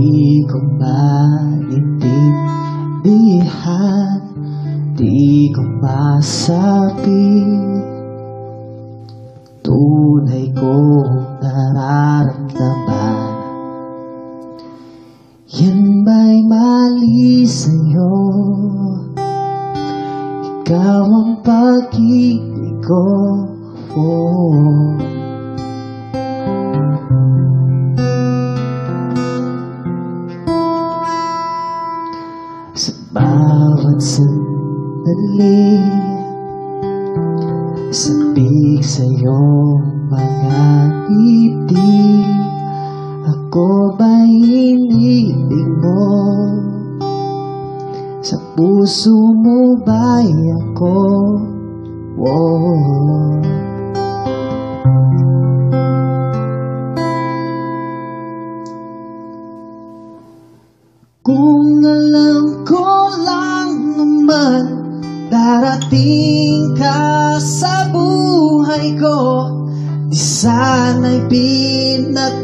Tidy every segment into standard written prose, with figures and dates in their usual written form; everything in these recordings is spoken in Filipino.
Di ko maintindihan, di ko masabi tunay kong nararamdaman. Yan ba'y mali sa'yo? Ikaw ang pag-ibig ko, Sa bawat sandali, sabik sa'yo mga ngiti. Ako ba'y inibig mo? Sa puso mo ba'y ako? Kung alam ko lang naman darating ka sa buhay ko, di sana'y pinatigil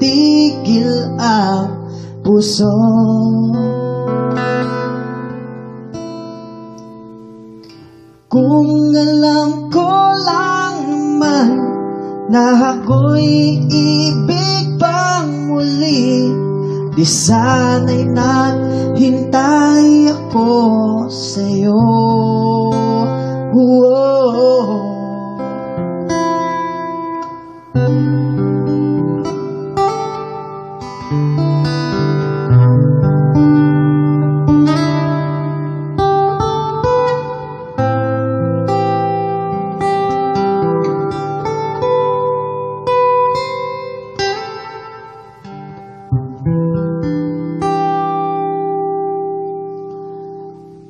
ang puso. Kung alam ko lang naman na ako'y ibig pang muli, di sana'y naghintay ako sa'yo.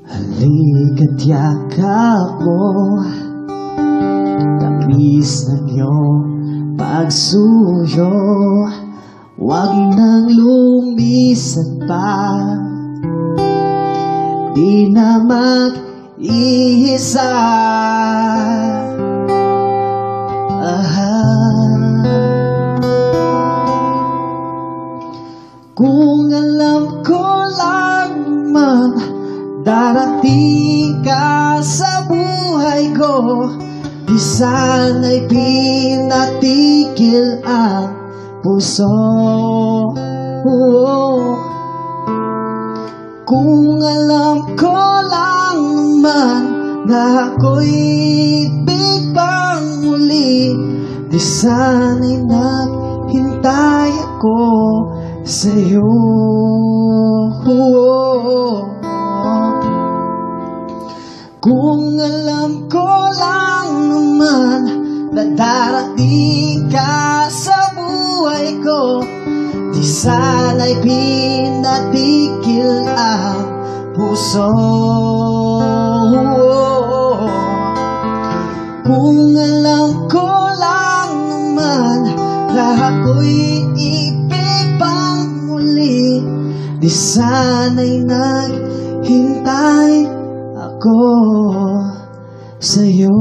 Halika't yakap mo, tamis ng iyong pagsuyo. Huwag nang lumisan pa, di na mag-iisa. Kung alam ko lang man darating ka sa buhay ko, di sana'y pinatigil ang puso. Kung alam ko lang naman na ako'y ibig pang muli, di sana'y naghintay ako sa'yo. Kung alam ko lang naman na darating ka sa buhay ko, di sana'y pinatigil ang puso. Kung alam ko lang naman na ako'y ibig pang muli, di sana'y naghintay ako sa'yo.